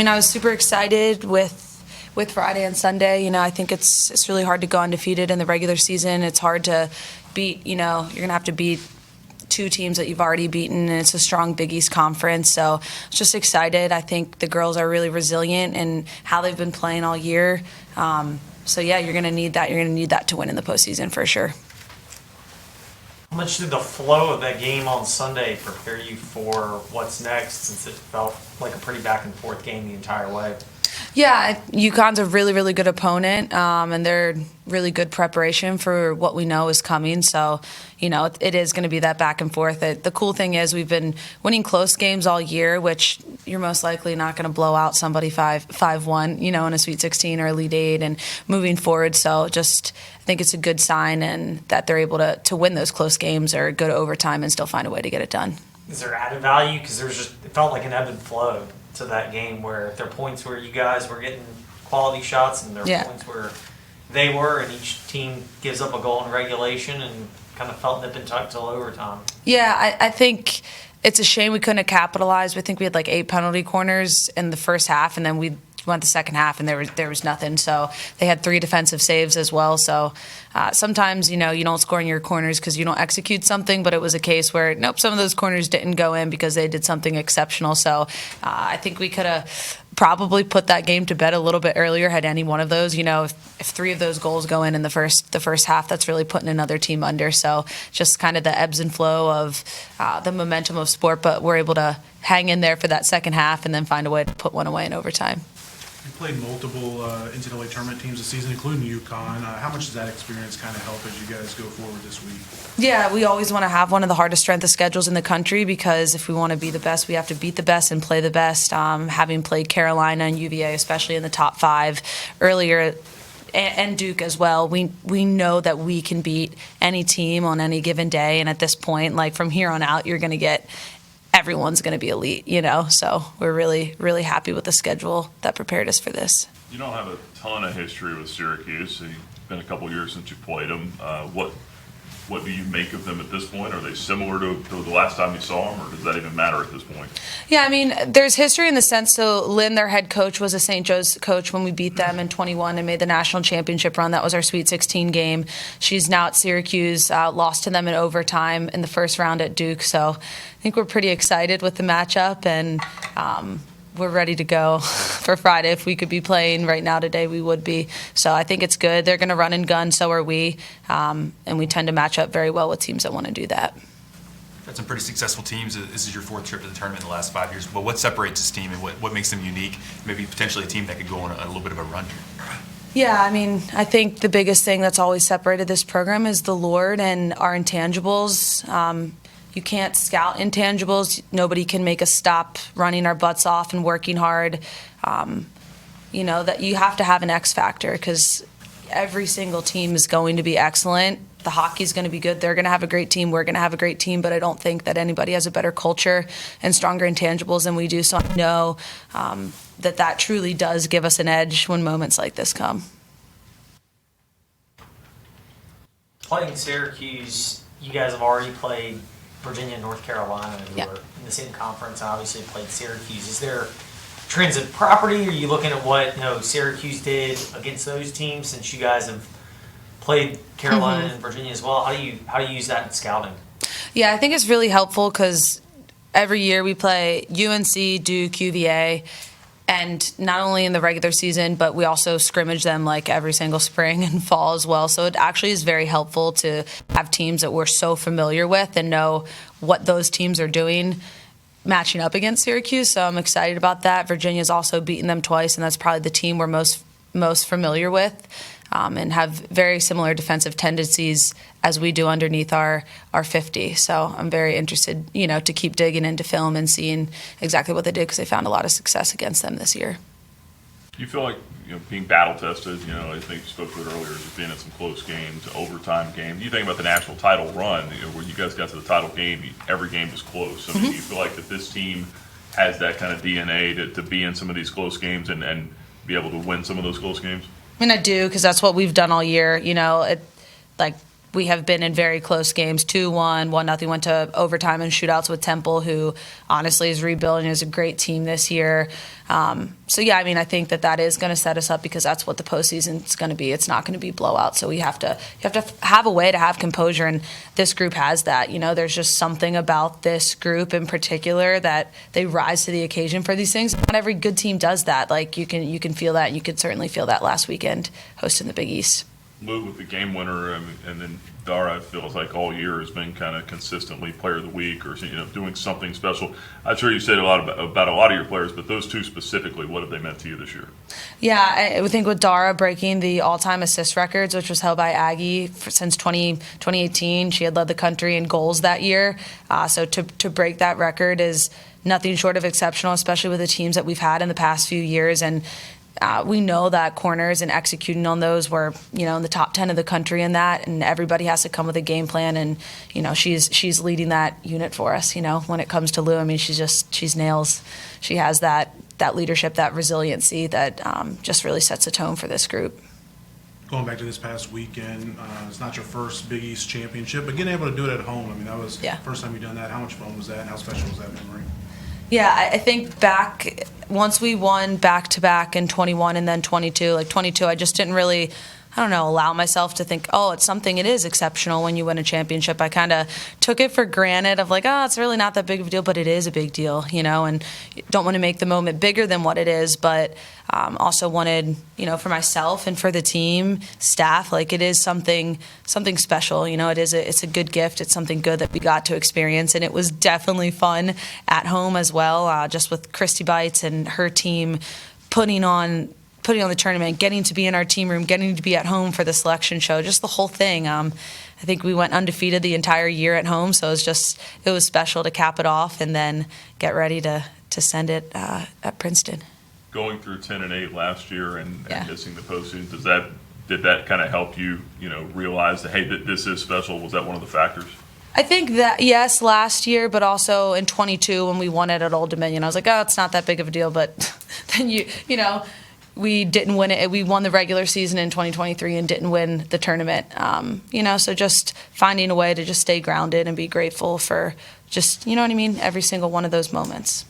I was super excited with Friday and Sunday. I think it's really hard to go undefeated in the regular season. It's hard to beat, you're going to have to beat two teams that you've already beaten, and it's a strong Big East conference. So just excited. I think the girls are really resilient in how they've been playing all year. So yeah, you're going to need that. You're going to need that to win in the postseason for sure. How much did the flow of that game on Sunday prepare you for what's next, since it felt like a pretty back and forth game the entire way? Yeah, UConn's a really, really good opponent, and they're really good preparation for what we know is coming. So, it is going to be that back and forth. The cool thing is we've been winning close games all year, which you're most likely not going to blow out somebody 5-1, in a Sweet 16 or Elite 8 and moving forward. So I think it's a good sign, and that they're able to win those close games or go to overtime and still find a way to get it done. Is there added value? Because it felt like an ebb and flow to that game, where there are points where you guys were getting quality shots and there are points where they were, and each team gives up a goal in regulation and kind of felt nip and tuck till overtime. Yeah, I think it's a shame we couldn't have capitalized. I think we had 8 penalty corners in the first half, and then we went the second half and there was nothing. So they had 3 defensive saves as well. So sometimes, you don't score in your corners because you don't execute something, but it was a case where, nope, some of those corners didn't go in because they did something exceptional. So I think we could have probably put that game to bed a little bit earlier had any one of those. If 3 of those goals go in the first half, that's really putting another team under. So just kind of the ebbs and flow of the momentum of sport, but we're able to hang in there for that second half and then find a way to put one away in overtime. You played multiple NCAA tournament teams this season, including UConn. How much does that experience kind of help as you guys go forward this week? Yeah, we always want to have one of the hardest strength of schedules in the country, because if we want to be the best, we have to beat the best and play the best. Having played Carolina and UVA, especially in the top 5 earlier, and Duke as well, we know that we can beat any team on any given day. And at this point, from here on out, you're going to get everyone's going to be elite, So we're really, really happy with the schedule that prepared us for this. You don't have a ton of history with Syracuse. It's been a couple years since you played them. What do you make of them at this point? Are they similar to the last time you saw them, or does that even matter at this point? Yeah, there's history in the sense, so Lynn, their head coach, was a St. Joe's coach when we beat them in 21 and made the national championship run. That was our Sweet 16 game. She's now at Syracuse, lost to them in overtime in the first round at Duke. So I think we're pretty excited with the matchup, and we're ready to go for Friday. If we could be playing right now today, we would be. So I think it's good. They're going to run and gun, so are we. And we tend to match up very well with teams that want to do that. Had some pretty successful teams. This is your 4th trip to the tournament in the last 5 years. But what separates this team, and what makes them unique? Maybe potentially a team that could go on a little bit of a run here. Yeah, I think the biggest thing that's always separated this program is the Lord and our intangibles. You can't scout intangibles. Nobody can make us stop running our butts off and working hard. That you have to have an X factor, because every single team is going to be excellent. The hockey's going to be good. They're going to have a great team. We're going to have a great team. But I don't think that anybody has a better culture and stronger intangibles than we do. So I know that truly does give us an edge when moments like this come. Playing Syracuse, you guys have already played Virginia and North Carolina, who are in the same conference, and obviously played Syracuse. Is there transit property? Are you looking at what Syracuse did against those teams, since you guys have played Carolina and Virginia as well? How do you use that in scouting? Yeah, I think it's really helpful, because every year we play UNC, Duke, UVA, and not only in the regular season, but we also scrimmage them every single spring and fall as well. So it actually is very helpful to have teams that we're so familiar with and know what those teams are doing matching up against Syracuse. So I'm excited about that. Virginia's also beaten them twice, and that's probably the team we're most familiar with, and have very similar defensive tendencies as we do underneath our 50. So I'm very interested, to keep digging into film and seeing exactly what they did, because they found a lot of success against them this year. Do you feel like, being battle tested, I think you spoke to it earlier, as being in some close games, overtime games. You think about the national title run, where you guys got to the title game, every game was close. Do you feel like that this team has that kind of DNA to be in some of these close games and be able to win some of those close games? I do, because that's what we've done all year. we have been in very close games, 2-1, 1-0, went to overtime and shootouts with Temple, who honestly is rebuilding, is a great team this year. So yeah, I mean, I think that is going to set us up because that's what the postseason is going to be. It's not going to be blowout. So you have to have a way to have composure, and this group has that. You know, there's just something about this group in particular that they rise to the occasion for these things. Not every good team does that. Like you can feel that, and you could certainly feel that last weekend hosting the Big East. Lou with the game winner, and then Dara feels like all year has been kind of consistently player of the week or doing something special. I'm sure you said a lot about a lot of your players, but those two specifically, what have they meant to you this year? Yeah, I think with Dara breaking the all-time assist records, which was held by Aggie since 2018, she had led the country in goals that year. So to break that record is nothing short of exceptional, especially with the teams that we've had in the past few years. And we know that corners and executing on those were, in the top 10 of the country in that, and everybody has to come with a game plan. And she's leading that unit for us. When it comes to Lou, I mean, she's nails. She has that leadership, that resiliency that just really sets a tone for this group. Going back to this past weekend, it's not your first Big East championship, but getting able to do it at home, I mean, that was the first time you've done that. How much fun was that, and how special was that memory? Yeah, I think once we won back-to-back in 21 and then 22, like 22, I just didn't really, allow myself to think, it is exceptional when you win a championship. I kind of took it for granted of it's really not that big of a deal, but it is a big deal, and don't want to make the moment bigger than what it is, but also wanted, for myself and for the team, staff, it is something special, it's a good gift. It's something good that we got to experience, and it was definitely fun at home as well, just with Christy Bites and her team putting on the tournament, getting to be in our team room, getting to be at home for the selection show, just the whole thing. I think we went undefeated the entire year at home, so it was special to cap it off and then get ready to send it at Princeton. Going through 10-8 last year and missing the postseason, did that kind of help you, realize that, hey, this is special? Was that one of the factors? I think that, yes, last year, but also in 22 when we won it at Old Dominion. I was like, it's not that big of a deal, but then we didn't win it. We won the regular season in 2023 and didn't win the tournament. So just finding a way to just stay grounded and be grateful for just, every single one of those moments.